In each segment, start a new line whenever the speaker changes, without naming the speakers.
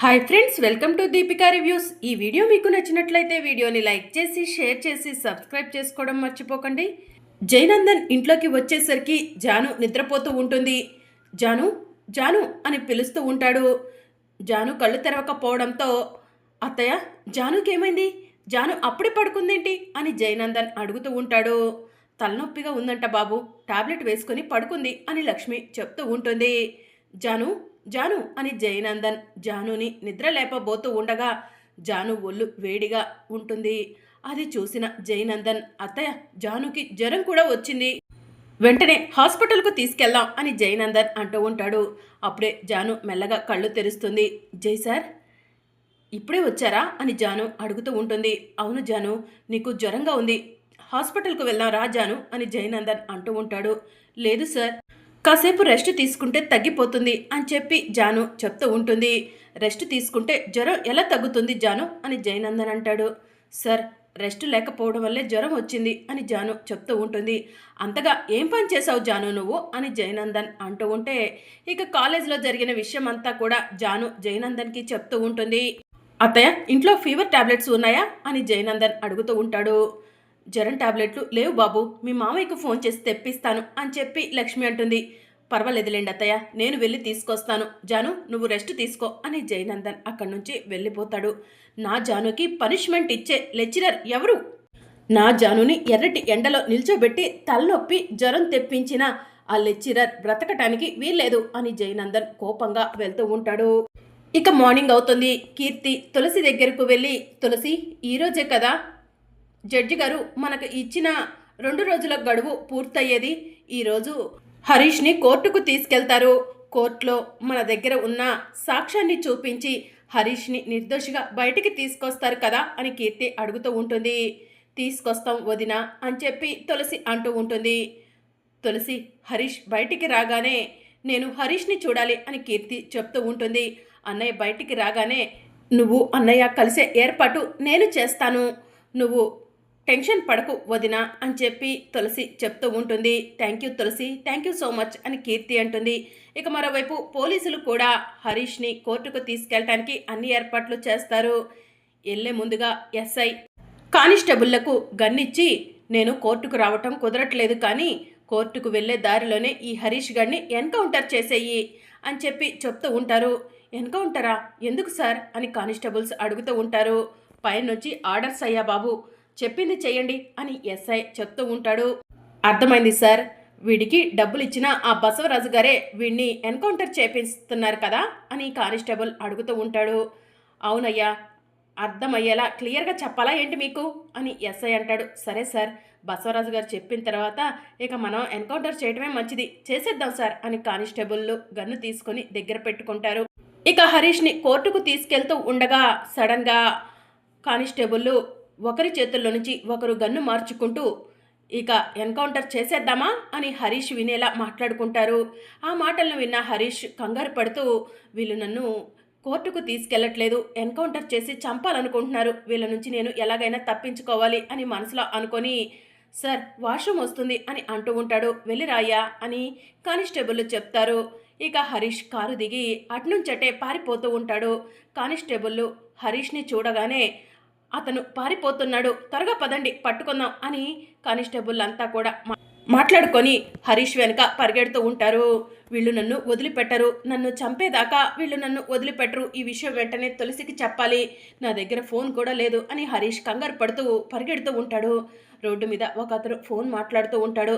Hi friends, welcome to Deepika reviews. ఈ video మీకు నచ్చినట్లయితే వీడియోని లైక్ చేసి షేర్ చేసి సబ్స్క్రైబ్ చేసుకోవడం మర్చిపోకండి. జయనందన్ ఇంట్లోకి వచ్చేసరికి జాను నిద్రపోతూ ఉంటుంది. జాను జాను అని పిలుస్తూ ఉంటాడు. జాను కళ్ళు తెరవకపోవడంతో అత్తయ్య, జానుకేమైంది? జాను అప్పుడే పడుకుందేంటి అని జయనందన్ అడుగుతూ ఉంటాడు. తలనొప్పిగా ఉందంట బాబు, టాబ్లెట్ వేసుకొని పడుకుంది అని లక్ష్మి చెప్తూ ఉంటుంది. జాను జాను అని జయనందన్ జానుని నిద్ర లేపబోతూ ఉండగా జాను ఒళ్ళు వేడిగా ఉంటుంది. అది చూసిన జయనందన్, అత్తయ్య, జానుకి జ్వరం కూడా వచ్చింది, వెంటనే హాస్పిటల్కు తీసుకెళ్దాం అని జయనందన్ అంటూ ఉంటాడు. అప్పుడే జాను మెల్లగా కళ్ళు తెరుస్తుంది. జై సార్, ఇప్పుడే వచ్చారా అని జాను అడుగుతూ ఉంటుంది. అవును జాను, నీకు జ్వరంగా ఉంది, హాస్పిటల్కు వెళ్దాం రా జాను అని జయనందన్ అంటూ ఉంటాడు. లేదు సార్, కాసేపు రెస్ట్ తీసుకుంటే తగ్గిపోతుంది అని చెప్పి జాను చెప్తూ ఉంటుంది. రెస్ట్ తీసుకుంటే జ్వరం ఎలా తగ్గుతుంది జాను అని జయనందన్ అంటాడు. సార్, రెస్ట్ లేకపోవడం వల్లే జ్వరం వచ్చింది అని జాను చెప్తూ ఉంటుంది. అంతగా ఏం పని చేసావు జాను నువ్వు అని జయనందన్ అంటూ ఉంటే ఇక కాలేజ్లో జరిగిన విషయం అంతా కూడా జాను జయనందన్కి చెప్తూ ఉంటుంది. అత్తయ్య, ఇంట్లో ఫీవర్ టాబ్లెట్స్ ఉన్నాయా అని జయనందన్ అడుగుతూ ఉంటాడు. జ్వరం టాబ్లెట్లు లేవు బాబు, మీ మామయ్యకు ఫోన్ చేసి తెప్పిస్తాను అని చెప్పి లక్ష్మి అంటుంది. పర్వాలేదులేండి అత్తయ్య, నేను వెళ్ళి తీసుకొస్తాను, జాను నువ్వు రెస్ట్ తీసుకో అని జయనందన్ అక్కడి నుంచి వెళ్ళిపోతాడు. నా జానుకి పనిష్మెంట్ ఇచ్చే లెక్చరర్ ఎవరు? నా జానుని ఎర్రటి ఎండలో నిల్చోబెట్టి తలనొప్పి జ్వరం తెప్పించిన ఆ లెక్చరర్ బ్రతకటానికి వీల్లేదు అని జయనందన్ కోపంగా వెళ్తూ ఉంటాడు. ఇక మార్నింగ్ అవుతుంది. కీర్తి తులసి దగ్గరకు వెళ్ళి, తులసి, ఈరోజే కదా జడ్జి గారు మనకు ఇచ్చిన 2 రోజుల గడువు పూర్తయ్యేది. ఈరోజు హరీష్ని కోర్టుకు తీసుకెళ్తారు. కోర్టులో మన దగ్గర ఉన్న సాక్ష్యాన్ని చూపించి హరీష్ని నిర్దోషిగా బయటికి తీసుకొస్తారు కదా అని కీర్తి అడుగుతూ ఉంటుంది. తీసుకొస్తాం వదిన అని చెప్పి తులసి అంటూ ఉంటుంది. తులసి, హరీష్ బయటికి రాగానే నేను హరీష్ని చూడాలి అని కీర్తి చెప్తూ ఉంటుంది. అన్నయ్య బయటికి రాగానే నువ్వు అన్నయ్య కలిసే ఏర్పాటు నేను చేస్తాను, నువ్వు టెన్షన్ పడకు వదిన అని చెప్పి తులసి చెప్తూ ఉంటుంది. Thank you Tulasi, thank you so much అని కీర్తి అంటుంది. ఇక మరోవైపు పోలీసులు కూడా హరీష్ని కోర్టుకు తీసుకెళ్ళటానికి అన్ని ఏర్పాట్లు చేస్తారు. వెళ్ళే ముందుగా ఎస్ఐ కానిస్టేబుళ్లకు గన్నిచ్చి, నేను కోర్టుకు రావటం కుదరట్లేదు, కానీ కోర్టుకు వెళ్లే దారిలోనే ఈ హరీష్ గడిని ఎన్కౌంటర్ చేసేయి అని చెప్పి చెప్తూ ఉంటారు. ఎన్కౌంటరా? ఎందుకు సార్ అని కానిస్టేబుల్స్ అడుగుతూ ఉంటారు. పైనుంచి ఆర్డర్స్ అయ్యా బాబు, చెప్పింది చెయ్యండి అని ఎస్ఐ చెప్తూ ఉంటాడు. అర్థమైంది సార్, వీడికి డబ్బులు ఇచ్చిన ఆ బసవరాజు గారే వీడిని ఎన్కౌంటర్ చేపిస్తున్నారు కదా అని కానిస్టేబుల్ అడుగుతూ ఉంటాడు. అవునయ్యా, అర్థమయ్యేలా క్లియర్గా చెప్పాలా ఏంటి మీకు అని ఎస్ఐ అంటాడు. సరే సార్, బసవరాజు గారు చెప్పిన తర్వాత ఇక మనం ఎన్కౌంటర్ చేయడమే మంచిది, చేసేద్దాం సార్ అని కానిస్టేబుల్ గన్ను తీసుకొని దగ్గర పెట్టుకుంటారు. ఇక హరీష్ని కోర్టుకు తీసుకెళ్తూ ఉండగా సడన్గా కానిస్టేబుల్ ఒకరి చేతుల్లో నుంచి ఒకరు గన్ను మార్చుకుంటూ ఇక ఎన్కౌంటర్ చేసేద్దామా అని హరీష్ వినేలా మాట్లాడుకుంటారు. ఆ మాటలను విన్న హరీష్ కంగారు పడుతూ, వీళ్ళు నన్ను కోర్టుకు తీసుకెళ్లట్లేదు, ఎన్కౌంటర్ చేసి చంపాలనుకుంటున్నారు, వీళ్ళ నుంచి నేను ఎలాగైనా తప్పించుకోవాలి అని మనసులో అనుకొని, సార్ వాష్రూమ్ వస్తుంది అని అంటూ ఉంటాడు. వెళ్ళి రాయ్యా అని కానిస్టేబుల్ చెప్తారు. ఇక హరీష్ కారు దిగి అట్నుంచటే పారిపోతూ ఉంటాడు. కానిస్టేబుల్ హరీష్ని చూడగానే, అతను పారిపోతున్నాడు, త్వరగా పదండి పట్టుకుందాం అని కానిస్టేబుల్ అంతా కూడా మాట్లాడుకొని హరీష్ వెనుక పరిగెడుతూ ఉంటారు. వీళ్ళు నన్ను వదిలిపెట్టరు, నన్ను చంపేదాకా వీళ్ళు నన్ను వదిలిపెట్టరు, ఈ విషయం వెంటనే తులసికి చెప్పాలి, నా దగ్గర ఫోన్ కూడా లేదు అని హరీష్ కంగారు పడుతూ పరిగెడుతూ ఉంటాడు. రోడ్డు మీద ఒక అతను ఫోన్ మాట్లాడుతూ ఉంటాడు.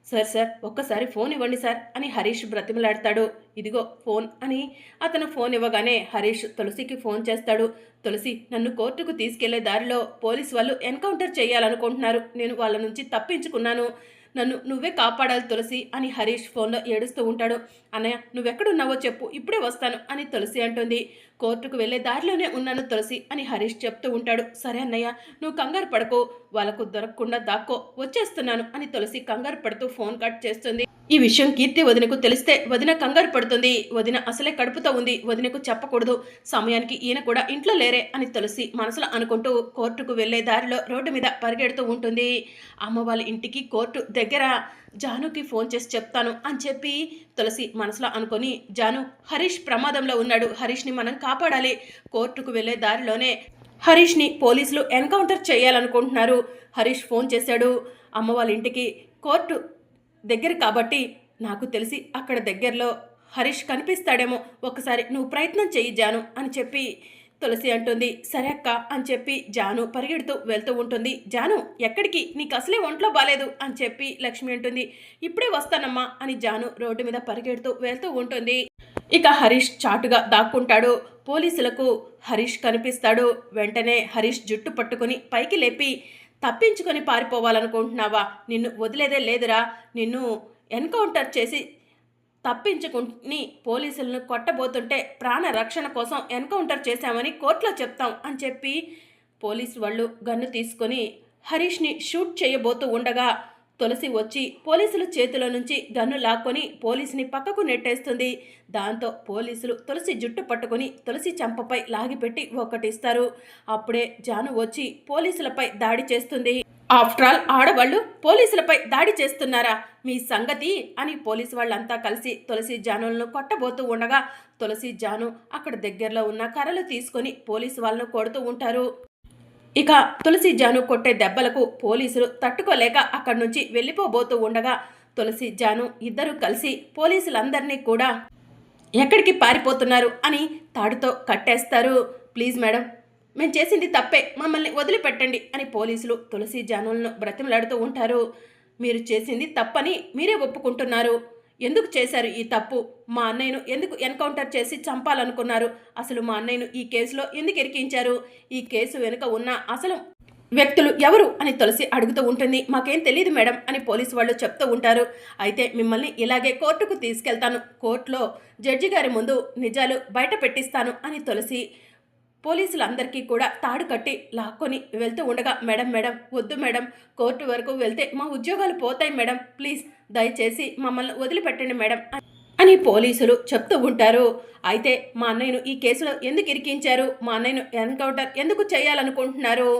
సార్ సార్, ఒక్కసారి ఫోన్ ఇవ్వండి సార్ అని హరీష్ బ్రతిమలాడతాడు. ఇదిగో ఫోన్ అని అతను ఫోన్ ఇవ్వగానే హరీష్ తులసికి ఫోన్ చేస్తాడు. తులసి, నన్ను కోర్టుకు తీసుకెళ్లే దారిలో పోలీసు వాళ్ళు ఎన్కౌంటర్ చేయాలనుకుంటున్నారు, నేను వాళ్ళ నుంచి తప్పించుకున్నాను, నన్ను నువ్వే కాపాడాలి తులసి అని హరీష్ ఫోన్లో ఏడుస్తూ ఉంటాడు. అన్నయ్య, నువ్వెక్కడున్నావో చెప్పు, ఇప్పుడే వస్తాను అని తులసి అంటుంది. కోర్టుకు వెళ్లే దారిలోనే ఉన్నాను తులసి అని హరీష్ చెప్తూ ఉంటాడు. సరే అన్నయ్య, నువ్వు కంగారు పడకు, వాళ్ళకు దొరకకుండా దాక్కో, వచ్చేస్తున్నాను అని తులసి కంగారు పడుతూ ఫోన్ కట్ చేస్తుంది. ఈ విషయం కీర్తి వదినకు తెలిస్తే వదిన కంగారు పడుతుంది. వదిన అసలే కడుపుతో ఉంది, వదినకు చెప్పకూడదు. సమయానికి ఈయన కూడా ఇంట్లో లేరే అని తులసి మనసులో అనుకుంటూ కోర్టుకు వెళ్లే దారిలో రోడ్డు మీద పరిగెడుతూ ఉంటుంది. అమ్మ వాళ్ళ ఇంటికి కోర్టు దగ్గర, జానుకి ఫోన్ చేసి చెప్తాను అని చెప్పి తులసి మనసులో అనుకొని, జాను హరీష్ ప్రమాదంలో ఉన్నాడు, హరీష్ని మనం కాపాడాలి. కోర్టుకు వెళ్లే దారిలోనే హరీష్ని పోలీసులు ఎన్కౌంటర్ చేయాలనుకుంటున్నారు. హరీష్ ఫోన్ చేశాడు అమ్మ వాళ్ళ ఇంటికి. కోర్టు దగ్గర కాబట్టి నాకు తెలిసి అక్కడ దగ్గరలో హరీష్ కనిపిస్తాడేమో, ఒకసారి నువ్వు ప్రయత్నం చెయ్యి జాను అని చెప్పి తులసి అంటుంది. సరే అక్క అని చెప్పి జాను పరిగెడుతూ వెళ్తూ ఉంటుంది. జాను ఎక్కడికి, నీకు అసలే ఒంట్లో బాలేదు అని చెప్పి లక్ష్మి అంటుంది. ఇప్పుడే వస్తానమ్మా అని జాను రోడ్డు మీద పరిగెడుతూ వెళ్తూ ఉంటుంది. ఇక హరీష్ చాటుగా దాక్కుంటాడు. పోలీసులకు హరీష్ కనిపిస్తాడు. వెంటనే హరీష్ జుట్టు పట్టుకుని పైకి లేపి, తప్పించుకొని పారిపోవాలనుకుంటున్నావా, నిన్ను వదిలేదే లేదురా, నిన్ను ఎన్కౌంటర్ చేసి తప్పించుకుని పోలీసులను కొట్టబోతుంటే ప్రాణ రక్షణ కోసం ఎన్కౌంటర్ చేశామని కోర్టులో చెప్తాం అని చెప్పి పోలీసు వాళ్ళు గన్ను తీసుకొని హరీష్ని షూట్ చేయబోతూ ఉండగా తులసి వచ్చి పోలీసుల చేతిలో నుంచి గన్ను లాక్కొని పోలీసుని పక్కకు నెట్టేస్తుంది. దాంతో పోలీసులు తులసి జుట్టు పట్టుకొని తులసి చెంపపై లాగిపెట్టి ఒకటిస్తారు. అప్పుడే జాను వచ్చి పోలీసులపై దాడి చేస్తుంది. ఆఫ్టర్ ఆల్ ఆడవాళ్ళు పోలీసులపై దాడి చేస్తున్నారా, మీ సంగతి అని పోలీసు వాళ్ళంతా కలిసి తులసి జానులను కొట్టబోతూ ఉండగా తులసి జాను అక్కడ దగ్గరలో ఉన్న కర్రలు తీసుకొని పోలీసు వాళ్ళను కొడుతూ ఉంటారు. ఇక తులసి జాను కొట్టే దెబ్బలకు పోలీసులు తట్టుకోలేక అక్కడి నుంచి వెళ్ళిపోబోతూ ఉండగా తులసి జాను ఇద్దరు కలిసి పోలీసులందరినీ కూడా ఎక్కడికి పారిపోతున్నారు అని తాడుతో కట్టేస్తారు. ప్లీజ్ మేడం, మేము చేసింది తప్పే, మమ్మల్ని వదిలిపెట్టండి అని పోలీసులు తులసి జానులను బ్రతిమలాడుతూ ఉంటారు. మీరు చేసింది తప్పని మీరే ఒప్పుకుంటున్నారు. ఎందుకు చేశారు ఈ తప్పు, మా అన్నయ్యను ఎందుకు ఎన్కౌంటర్ చేసి చంపాలనుకున్నారు, అసలు మా అన్నయ్యను ఈ కేసులో ఎందుకు ఇరికించారు, ఈ కేసు వెనుక ఉన్న అసలు వ్యక్తులు ఎవరు అని తులసి అడుగుతూ ఉంటుంది. మాకేం తెలియదు మేడం అని పోలీసు వాళ్ళు చెప్తూ ఉంటారు. అయితే మిమ్మల్ని ఇలాగే కోర్టుకు తీసుకెళ్తాను, కోర్టులో జడ్జి గారి ముందు నిజాలు బయట పెట్టిస్తాను అని తులసి పోలీసులందరికీ కూడా తాడు కట్టి లాక్కొని వెళ్తూ ఉండగా, మేడం మేడం వద్దు మేడం, కోర్టు వరకు వెళ్తే మా ఉద్యోగాలు పోతాయి మేడం, ప్లీజ్ దయచేసి మమ్మల్ని వదిలిపెట్టండి మేడం అని పోలీసులు చెప్తూ ఉంటారు. అయితే మా అన్నయ్యను ఈ కేసులో ఎందుకు ఇరికించారు, మా అన్నయ్యను ఎన్కౌంటర్ ఎందుకు చేయాలనుకుంటున్నారు,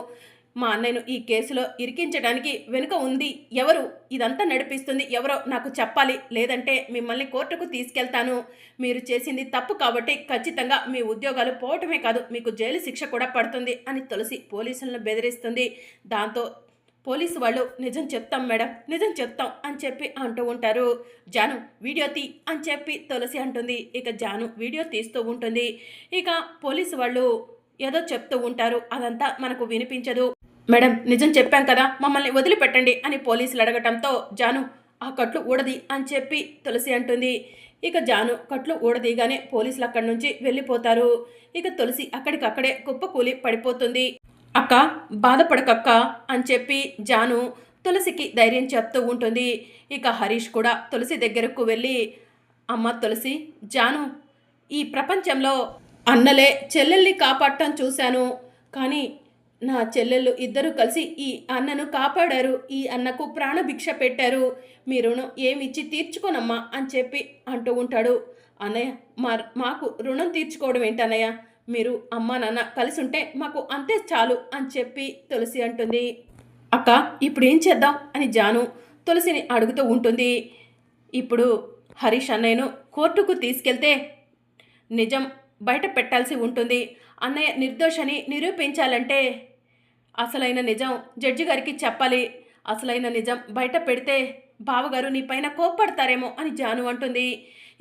మా అన్నయ్యను ఈ కేసులో ఇరికించడానికి వెనుక ఉంది ఎవరు, ఇదంతా నడిపిస్తుంది ఎవరో నాకు చెప్పాలి, లేదంటే మిమ్మల్ని కోర్టుకు తీసుకెళ్తాను. మీరు చేసింది తప్పు కాబట్టి ఖచ్చితంగా మీ ఉద్యోగాలు పోవటమే కాదు, మీకు జైలు శిక్ష కూడా పడుతుంది అని తులసి పోలీసులను బెదిరిస్తుంది. దాంతో పోలీసు వాళ్ళు నిజం చెప్తాం మేడం, నిజం చెప్తాం అని చెప్పి అంటూ ఉంటారు. జాను వీడియో తీ అని చెప్పి తులసి అంటుంది. ఇక జాను వీడియో తీస్తూ ఉంటుంది. ఇక పోలీసు వాళ్ళు ఏదో చెప్తూ ఉంటారు, అదంతా మనకు వినిపించదు. మేడం నిజం చెప్పాం కదా, మమ్మల్ని వదిలిపెట్టండి అని పోలీసులు అడగటంతో జాను ఆ కట్లు ఊడది అని చెప్పి తులసి అంటుంది. ఇక జాను కట్లు ఊడదీగానే పోలీసులు అక్కడి నుంచి వెళ్ళిపోతారు. ఇక తులసి అక్కడికక్కడే కుప్పకూలి పడిపోతుంది. అక్క బాధపడకక్క అని చెప్పి జాను తులసికి ధైర్యం చెప్తూ ఉంటుంది. ఇక హరీష్ కూడా తులసి దగ్గరకు వెళ్ళి, అమ్మ తులసి, జాను ఈ ప్రపంచంలో అన్నలే చెల్లెల్ని కాపాడటం చూశాను, కానీ నా చెల్లెళ్ళు ఇద్దరు కలిసి ఈ అన్నను కాపాడారు, ఈ అన్నకు ప్రాణభిక్ష పెట్టారు, మీ రుణం ఏమిచ్చి తీర్చుకోనమ్మా అని చెప్పి అంటూ ఉంటాడు. అన్నయ్య మాకు రుణం తీర్చుకోవడం ఏంటన్నయ్య, మీరు అమ్మా నాన్న కలిసి ఉంటే మాకు అంతే చాలు అని చెప్పి తులసి అంటుంది. అక్క ఇప్పుడు ఏం చేద్దాం అని జాను తులసిని అడుగుతూ ఉంటుంది. ఇప్పుడు హరీష్ అన్నయ్యను కోర్టుకు తీసుకెళ్తే నిజం బయట పెట్టాల్సి ఉంటుంది. అన్నయ్య నిర్దోషని నిరూపించాలంటే అసలైన నిజం జడ్జి గారికి చెప్పాలి. అసలైన నిజం బయట పెడితే బావగారు నీ పైన కోప్పడతారేమో అని జాను అంటుంది.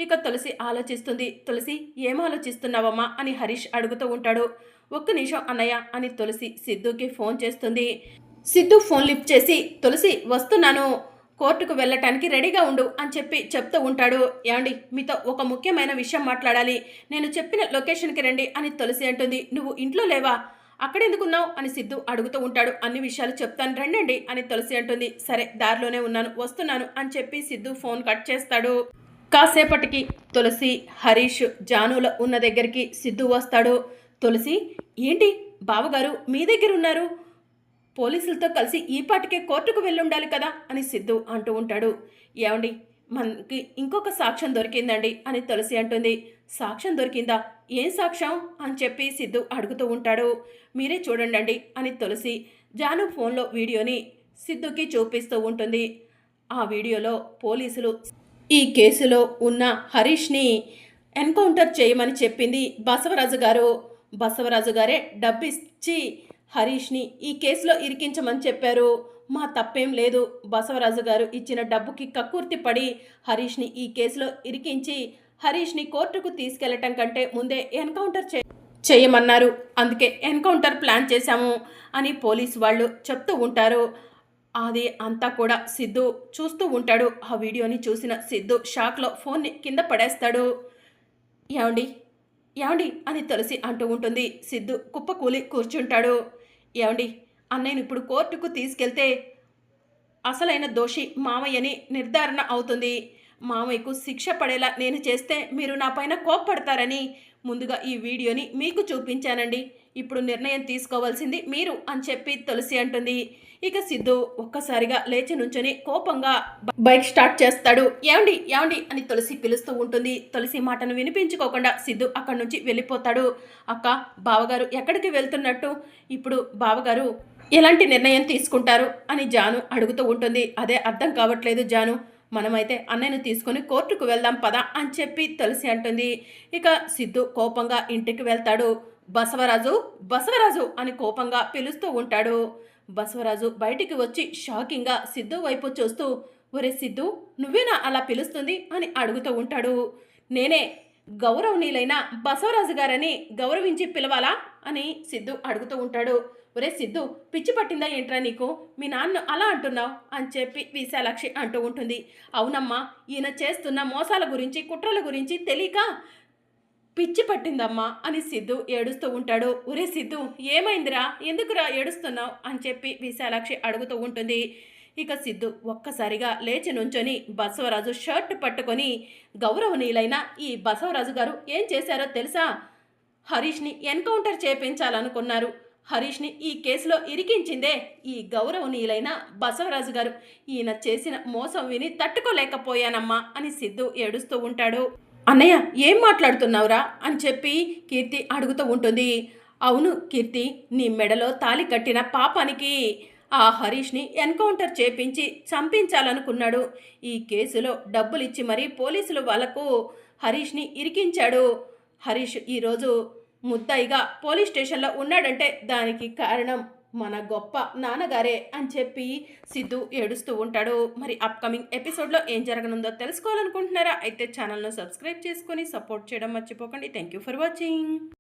ఇక తులసి ఆలోచిస్తుంది. తులసి ఏం ఆలోచిస్తున్నావమ్మా అని హరీష్ అడుగుతూ ఉంటాడు. ఒక్క నిమిషం అన్నయ్య అని తులసి సిద్ధుకి ఫోన్ చేస్తుంది. సిద్ధు ఫోన్ లిఫ్ట్ చేసి, తులసి వస్తున్నాను, కోర్టుకు వెళ్ళటానికి రెడీగా ఉండు అని చెప్పి చెప్తూ ఉంటాడు. ఏమండి మీతో ఒక ముఖ్యమైన విషయం మాట్లాడాలి, నేను చెప్పిన లొకేషన్కి రండి అని తులసి అంటుంది. నువ్వు ఇంట్లో లేవా, అక్కడెందుకున్నావు అని సిద్ధు అడుగుతూ ఉంటాడు. అన్ని విషయాలు చెప్తాను రండి అని తులసి అంటుంది. సరే దారిలోనే ఉన్నాను వస్తున్నాను అని చెప్పి సిద్ధు ఫోన్ కట్ చేస్తాడు. కాసేపటికి తులసి హరీష్ జానుల ఉన్న దగ్గరికి సిద్ధు వస్తాడు. తులసి ఏంటి బావగారు మీ దగ్గర ఉన్నారు, పోలీసులతో కలిసి ఈ పాటికే కోర్టుకు వెళ్ళుండాలి కదా అని సిద్ధు అంటూ ఉంటాడు. ఏమండి, మనకి ఇంకొక సాక్ష్యం దొరికిందండి అని తులసి అంటుంది. సాక్ష్యం దొరికిందా? ఏం సాక్ష్యం అని చెప్పి సిద్ధు అడుగుతూ ఉంటాడు. మీరే చూడండి అని తులసి జాను ఫోన్లో వీడియోని సిద్ధుకి చూపిస్తూ ఉంటుంది. ఆ వీడియోలో పోలీసులు ఈ కేసులో ఉన్న హరీష్ని ఎన్కౌంటర్ చేయమని చెప్పింది బసవరాజు గారు. బసవరాజు గారే డబ్బిచ్చి హరీష్ని ఈ కేసులో ఇరికించమని చెప్పారు. మా తప్పేం లేదు. బసవరాజు గారు ఇచ్చిన డబ్బుకి కక్కుర్తి పడి హరీష్ని ఈ కేసులో ఇరికించి హరీష్ని కోర్టుకు తీసుకెళ్లటం కంటే ముందే ఎన్కౌంటర్ చేయమన్నారు. అందుకే ఎన్కౌంటర్ ప్లాన్ చేశాము అని పోలీసు వాళ్ళు చెప్తూ ఉంటారు. అది అంతా కూడా సిద్ధు చూస్తూ ఉంటాడు. ఆ వీడియోని చూసిన సిద్ధు షాక్లో ఫోన్ని కింద పడేస్తాడు. ఏమండి, ఏమండి అని తులసి అంటూ ఉంటుంది. సిద్ధు కుప్పకూలి కూర్చుంటాడు. ఏమండి, అన్నయ్యను ఇప్పుడు కోర్టుకు తీసుకెళ్తే అసలైన దోషి మామయ్యని నిర్ధారణ అవుతుంది. మామయ్యకు శిక్ష పడేలా నేను చేస్తే మీరు నా పైన కోప్పడతారని ముందుగా ఈ వీడియోని మీకు చూపించానండి. ఇప్పుడు నిర్ణయం తీసుకోవాల్సింది మీరు అని చెప్పి తులసి అంటుంది. ఇక సిద్ధు ఒక్కసారిగా లేచి నుంచొని కోపంగా బైక్ స్టార్ట్ చేస్తాడు. ఏమండి, ఏమండి అని తులసి పిలుస్తూ ఉంటుంది. తులసి మాటను వినిపించుకోకుండా సిద్ధు అక్కడి నుంచి వెళ్ళిపోతాడు. అక్క, బావగారు ఎక్కడికి వెళ్తున్నట్టు? ఇప్పుడు బావగారు ఎలాంటి నిర్ణయం తీసుకుంటారు అని జాను అడుగుతూ ఉంటుంది. అదే అర్థం కావట్లేదు జాను. మనమైతే అన్నయ్యను తీసుకొని కోర్టుకు వెళ్దాం పదా అని చెప్పి తులసి అంటుంది. ఇక సిద్ధు కోపంగా ఇంటికి వెళ్తాడు. బసవరాజు, బసవరాజు అని కోపంగా పిలుస్తూ ఉంటాడు. బసవరాజు బయటికి వచ్చి షాకింగ్గా సిద్ధు వైపు చూస్తూ, ఒరే సిద్ధు, నువ్వేనా అలా పిలుస్తుంది అని అడుగుతూ ఉంటాడు. నేనే. గౌరవనీయులైన బసవరాజు గారని గౌరవించి పిలవాలా అని సిద్ధు అడుగుతూ ఉంటాడు. ఒరే సిద్ధు, పిచ్చి పట్టిందా ఏంట్రా నీకు? మీ నాన్న అలా అంటున్నావు అని చెప్పి విశాలాక్షి అంటూ ఉంటుంది. అవునమ్మా, ఈయన చేస్తున్న మోసాల గురించి కుట్రల గురించి తెలియక పిచ్చి పట్టిందమ్మా అని సిద్ధు ఏడుస్తూ ఉంటాడు. ఒరే సిద్ధు, ఏమైందిరా, ఎందుకురా ఏడుస్తున్నావు అని చెప్పి విశాలాక్షి అడుగుతూ ఉంటుంది. ఇక సిద్ధు ఒక్కసారిగా లేచి నుంచొని బసవరాజు షర్ట్ పట్టుకొని, గౌరవనీయులైన ఈ బసవరాజు గారు ఏం చేశారో తెలుసా? హరీష్ని ఎన్కౌంటర్ చేయించాలనుకున్నారు. హరీష్ని ఈ కేసులో ఇరికించిందే ఈ గౌరవనీయులైన బసవరాజు గారు. ఈయన చేసిన మోసం విని తట్టుకోలేకపోయానమ్మా అని సిద్ధు ఏడుస్తూ ఉంటాడు. అన్నయ్య, ఏం మాట్లాడుతున్నావురా అని చెప్పి కీర్తి అడుగుతూ ఉంటుంది. అవును కీర్తి, నీ మెడలో తాళి కట్టిన పాపానికి ఆ హరీష్ని ఎన్కౌంటర్ చేపించి చంపించాలనుకున్నాడు. ఈ కేసులో డబ్బులిచ్చి మరీ పోలీసులు వాళ్లకు హరీష్ని ఇరికించాడు. హరీష్ ఈరోజు ముద్దాయిగా పోలీస్ స్టేషన్లో ఉన్నాడంటే దానికి కారణం మన గొప్ప నాన్నగారే అని చెప్పి సిద్ధు ఏడుస్తూ ఉంటాడు. మరి అప్కమింగ్ ఎపిసోడ్లో ఏం జరగనుందో తెలుసుకోవాలనుకుంటున్నారా? అయితే ఛానల్ను సబ్స్క్రైబ్ చేసుకొని సపోర్ట్ చేయడం మర్చిపోకండి. Thank you for watching.